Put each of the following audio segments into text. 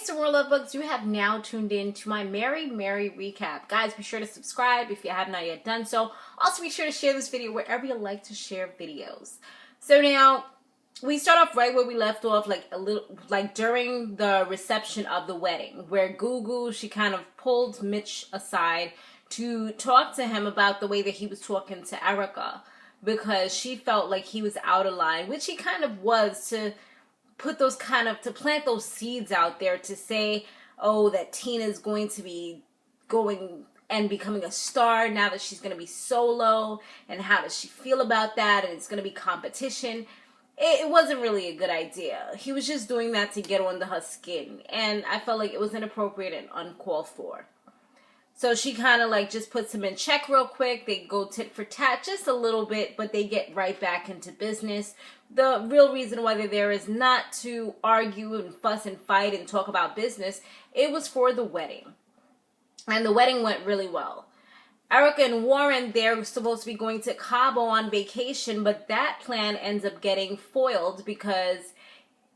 Samore Love Books, you have now tuned in to my Merry recap. Guys, be sure to subscribe if you have not yet done so. Also, be sure to share this video wherever you like to share videos. So now, we start off right where we left off, like during the reception of the wedding, where Gugu, she kind of pulled Mitch aside to talk to him about the way that he was talking to Erica, because she felt like he was out of line, which he kind of was, to plant those seeds out there to say, oh, that Tina's going to be going and becoming a star now that she's going to be solo, and how does she feel about that, and it's going to be competition. It wasn't really a good idea. He was just doing that to get under her skin, and I felt like it was inappropriate and uncalled for. So she kind of like just puts him in check real quick. They go tit for tat just a little bit, but they get right back into business. The real reason why they're there is not to argue and fuss and fight and talk about business. It was for the wedding. And the wedding went really well. Erica and Warren, they're supposed to be going to Cabo on vacation, but that plan ends up getting foiled because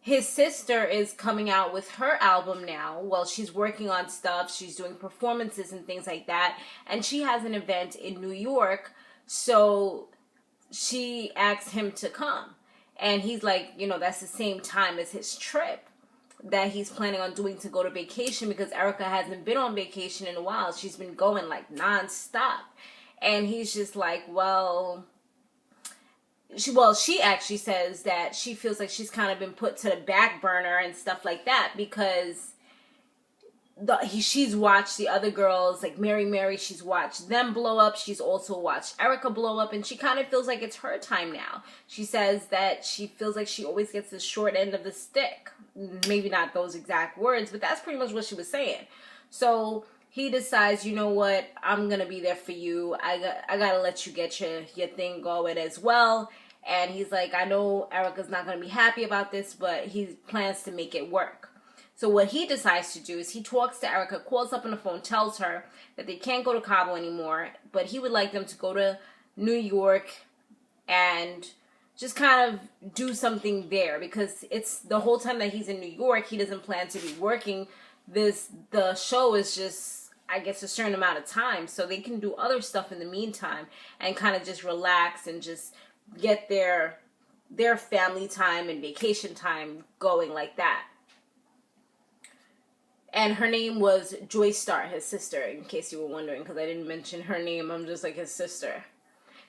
his sister is coming out with her album now. Well, she's working on stuff. She's doing performances and things like that. And she has an event in New York. So she asks him to come. And he's like, you know, that's the same time as his trip that he's planning on doing to go to vacation, because Erica hasn't been on vacation in a while. She's been going like nonstop. And he's just like, well, she actually says that she feels like she's kind of been put to the back burner and stuff like that, because she's watched the other girls, like Mary, she's watched them blow up. She's also watched Erica blow up, and she kind of feels like it's her time now. She says that she feels like she always gets the short end of the stick. Maybe not those exact words, but that's pretty much what she was saying. So he decides, you know what, I'm going to be there for you. I got to let you get your thing going as well. And he's like, I know Erica's not going to be happy about this, but he plans to make it work. So what he decides to do is he talks to Erica, calls up on the phone, tells her that they can't go to Cabo anymore, but he would like them to go to New York and just kind of do something there, because it's the whole time that he's in New York, he doesn't plan to be working. The show is just, I guess, a certain amount of time, so they can do other stuff in the meantime and kind of just relax and just get their family time and vacation time going like that. And her name was Joy Star, his sister, in case you were wondering, because I didn't mention her name. I'm just like his sister.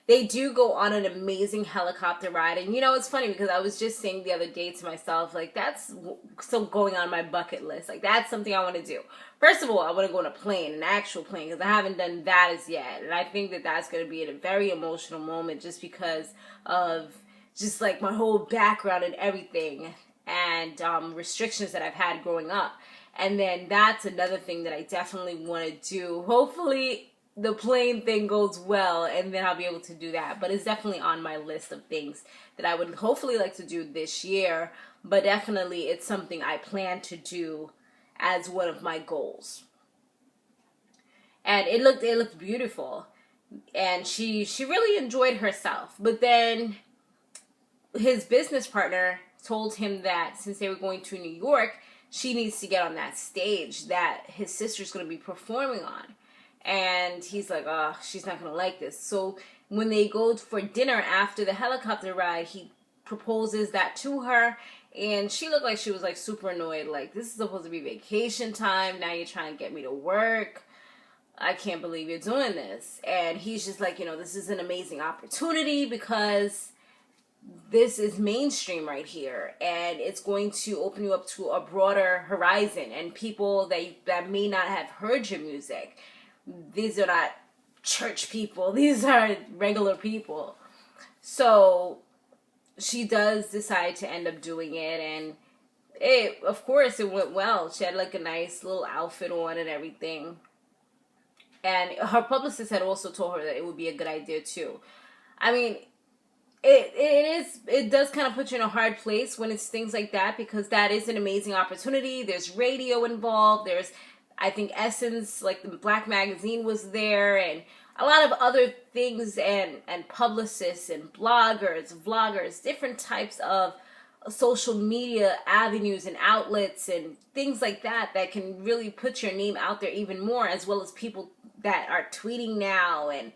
They do go on an amazing helicopter ride. And, you know, it's funny because I was just saying the other day to myself, like, that's still going on my bucket list. Like, that's something I want to do. First of all, I want to go on a plane, an actual plane, because I haven't done that as yet. And I think that that's going to be a very emotional moment just because of just, like, my whole background and everything, and restrictions that I've had growing up. And then that's another thing that I definitely want to do. Hopefully the plane thing goes well, and then I'll be able to do that. But it's definitely on my list of things that I would hopefully like to do this year. But definitely it's something I plan to do as one of my goals. And it looked beautiful. And she really enjoyed herself. But then his business partner told him that since they were going to New York, she needs to get on that stage that his sister's going to be performing on. And he's like, oh, she's not going to like this. So when they go for dinner after the helicopter ride, he proposes that to her. And she looked like she was like super annoyed. Like, this is supposed to be vacation time. Now you're trying to get me to work. I can't believe you're doing this. And he's just like, you know, this is an amazing opportunity because this is mainstream right here, and it's going to open you up to a broader horizon and people that may not have heard your music. These are not church people. These are regular people. So she does decide to end up doing it, and of course it went well. She had like a nice little outfit on and everything. And her publicist had also told her that it would be a good idea too. I mean, it does kind of put you in a hard place when it's things like that, because that is an amazing opportunity. There's radio involved. There's, I think, Essence, like the Black magazine was there, and a lot of other things, and publicists and bloggers, vloggers, different types of social media avenues and outlets and things like that can really put your name out there even more, as well as people that are tweeting now and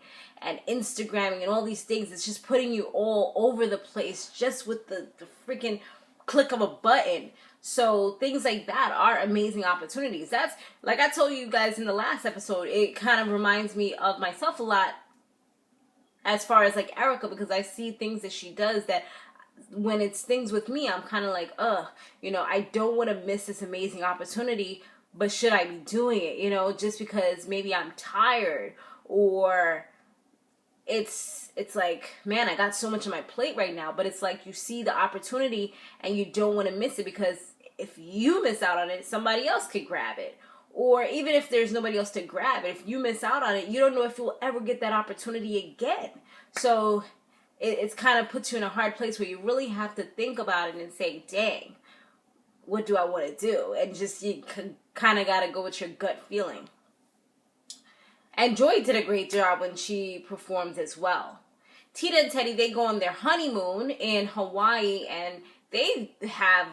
Instagramming and all these things. It's just putting you all over the place just with the freaking click of a button. So things like that are amazing opportunities. That's, like I told you guys in the last episode, it kind of reminds me of myself a lot as far as like Erica, because I see things that she does that when it's things with me, I'm kind of like, I don't want to miss this amazing opportunity, but should I be doing it? Just because maybe I'm tired, or it's like, man, I got so much on my plate right now. But it's like you see the opportunity and you don't want to miss it, because if you miss out on it, somebody else could grab it. Or even if there's nobody else to grab it, if you miss out on it, you don't know if you'll ever get that opportunity again. So it's kind of puts you in a hard place where you really have to think about it and say, dang, what do I want to do? And just, you kind of got to go with your gut feeling. And Joy did a great job when she performed as well. Tina and Teddy, they go on their honeymoon in Hawaii, and they have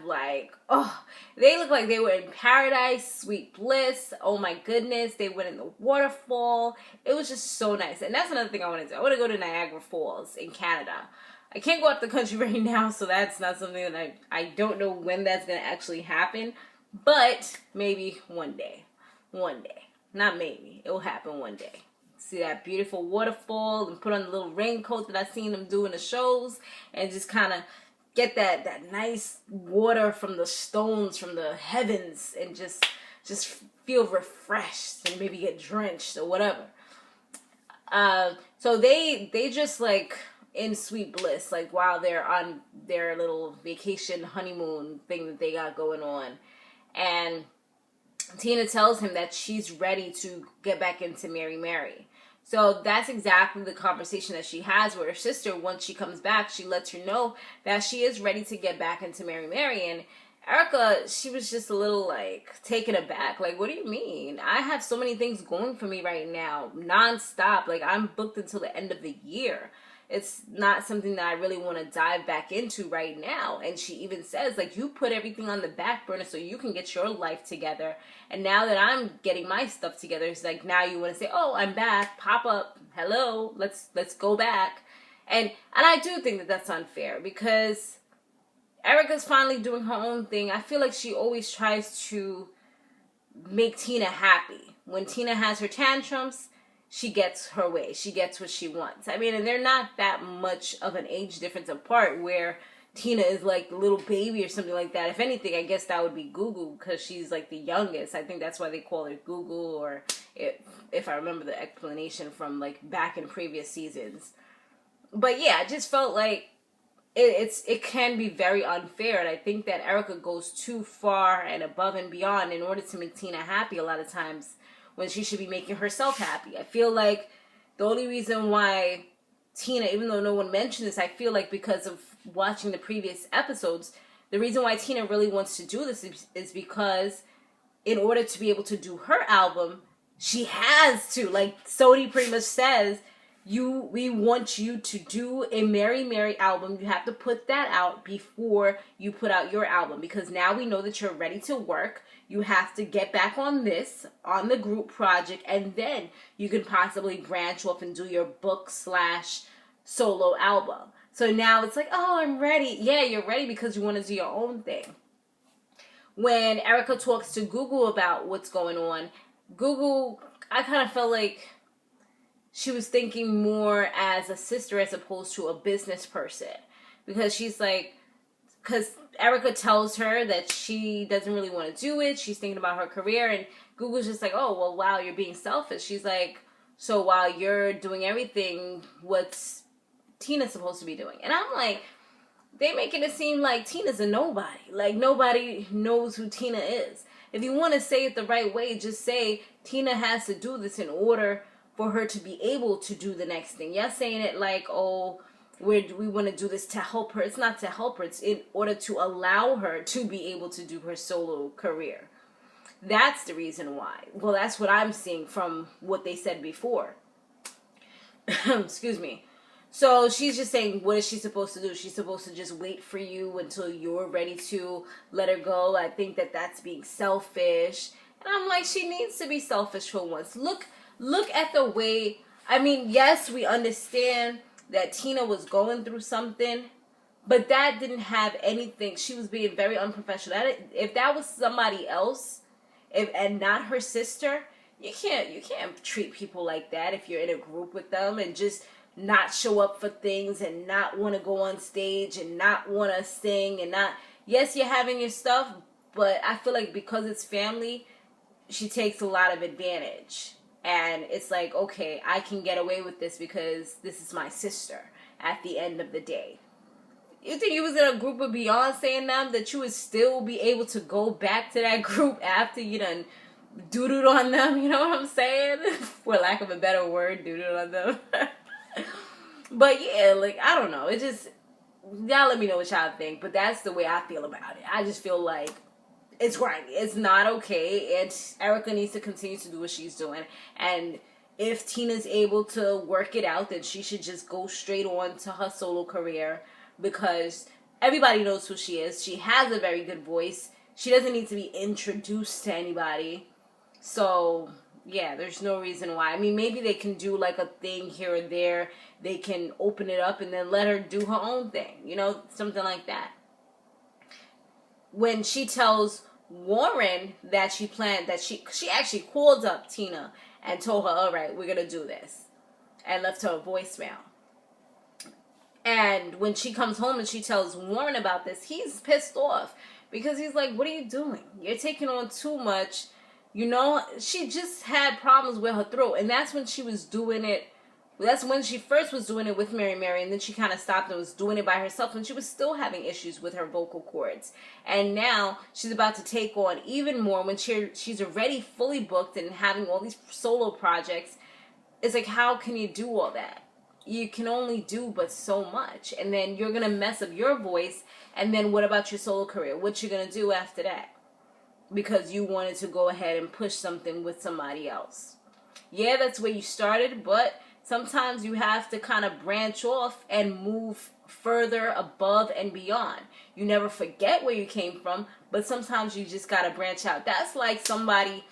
they look like they were in paradise, sweet bliss. Oh my goodness, they went in the waterfall. It was just so nice. And that's another thing I want to do. I want to go to Niagara Falls in Canada. I can't go out the country right now, so that's not something that I don't know when that's going to actually happen. But maybe one day. One day. Not maybe. It will happen one day. See that beautiful waterfall and put on the little raincoat that I've seen them do in the shows, and just kind of get that nice water from the stones, from the heavens, and just feel refreshed and maybe get drenched or whatever. So they just like in sweet bliss, like while they're on their little vacation honeymoon thing that they got going on. And Tina tells him that she's ready to get back into Mary. So that's exactly the conversation that she has with her sister. Once she comes back, she lets her know that she is ready to get back into Mary. And Erica, she was just a little like taken aback. Like, what do you mean? I have so many things going for me right now, nonstop. Like, I'm booked until the end of the year. It's not something that I really want to dive back into right now. And she even says, like, you put everything on the back burner so you can get your life together. And now that I'm getting my stuff together, it's like, now you want to say, oh, I'm back, pop up, hello, let's go back. And I do think that that's unfair, because Erica's finally doing her own thing. I feel like she always tries to make Tina happy. When Tina has her tantrums, she gets her way. She gets what she wants. I mean, and they're not that much of an age difference apart where Tina is like the little baby or something like that. If anything, I guess that would be Gugu, because she's like the youngest. I think that's why they call her Gugu, or if I remember the explanation from like back in previous seasons. But yeah, I just felt like it can be very unfair, and I think that Erica goes too far and above and beyond in order to make Tina happy a lot of times, when she should be making herself happy. I feel like the only reason why Tina, even though no one mentioned this, I feel like because of watching the previous episodes, the reason why Tina really wants to do this is because in order to be able to do her album, she has to, like Sony pretty much says, we want you to do a Mary album. You have to put that out before you put out your album, because now we know that you're ready to work. You have to get back on the group project, and then you can possibly branch off and do your book/solo album. So now it's like, oh, I'm ready. Yeah, you're ready because you want to do your own thing. When Erica talks to Gugu about what's going on, Gugu, I kind of felt like she was thinking more as a sister as opposed to a business person. Because she's like, because Erica tells her that she doesn't really want to do it. She's thinking about her career. And Gugu's just like, oh, well, wow, you're being selfish. She's like, so while you're doing everything, what's Tina supposed to be doing? And I'm like, they making it seem like Tina's a nobody. Like, nobody knows who Tina is. If you want to say it the right way, just say Tina has to do this in order for her to be able to do the next thing. You're saying it like, oh, we want to do this to help her. It's not to help her. It's in order to allow her to be able to do her solo career. That's the reason why. Well, that's what I'm seeing from what they said before. Excuse me. So she's just saying, what is she supposed to do? She's supposed to just wait for you until you're ready to let her go. I think that that's being selfish. And I'm like, she needs to be selfish for once. Look at the way, I mean, yes, we understand that Tina was going through something, but that didn't have anything. She was being very unprofessional. If that was somebody else, and not her sister, you can't treat people like that if you're in a group with them and just not show up for things and not want to go on stage and not want to sing and not, yes, you're having your stuff, but I feel like because it's family, she takes a lot of advantage. And it's like, okay, I can get away with this because this is my sister at the end of the day. You think you was in a group with Beyonce and them, that you would still be able to go back to that group after you done doo-dooed on them? You know what I'm saying? For lack of a better word, doo-dooed on them. But yeah, like, I don't know. It just, y'all let me know what y'all think. But that's the way I feel about it. I just feel like it's grimy. It's not okay. And Erica needs to continue to do what she's doing. And if Tina's able to work it out, then she should just go straight on to her solo career. Because everybody knows who she is. She has a very good voice. She doesn't need to be introduced to anybody. So, yeah, there's no reason why. I mean, maybe they can do like a thing here or there. They can open it up and then let her do her own thing. You know, something like that. When she tells Warren that she planned, that she actually called up Tina and told her, all right, we're going to do this. And left her a voicemail. And when she comes home and she tells Warren about this, he's pissed off. Because he's like, what are you doing? You're taking on too much. You know, she just had problems with her throat. And that's when she was doing it. That's when she first was doing it with Mary. And then she kind of stopped and was doing it by herself. And she was still having issues with her vocal cords. And now she's about to take on even more when she's already fully booked and having all these solo projects. It's like, how can you do all that? You can only do but so much. And then you're going to mess up your voice. And then what about your solo career? What you going to do after that? Because you wanted to go ahead and push something with somebody else. Yeah, that's where you started, but sometimes you have to kind of branch off and move further above and beyond. You never forget where you came from, but sometimes you just got to branch out. That's like somebody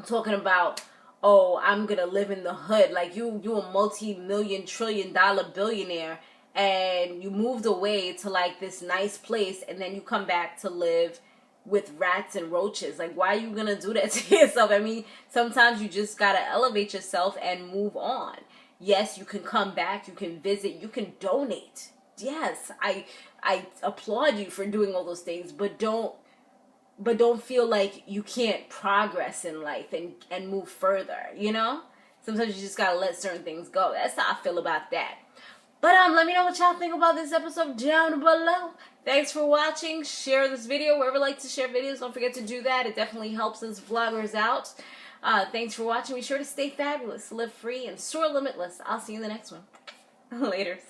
talking about, oh, I'm going to live in the hood. Like you a multi-million, trillion-dollar billionaire, and you moved away to like this nice place, and then you come back to live with rats and roaches. Like, why are you gonna do that to yourself? I mean, sometimes you just gotta elevate yourself and move on. Yes, you can come back, you can visit, you can donate. Yes, I applaud you for doing all those things, but don't feel like you can't progress in life and move further, you know? Sometimes you just gotta let certain things go. That's how I feel about that. But let me know what y'all think about this episode down below. Thanks for watching. Share this video wherever you like to share videos. Don't forget to do that. It definitely helps us vloggers out. Thanks for watching. Be sure to stay fabulous, live free, and soar limitless. I'll see you in the next one. Later.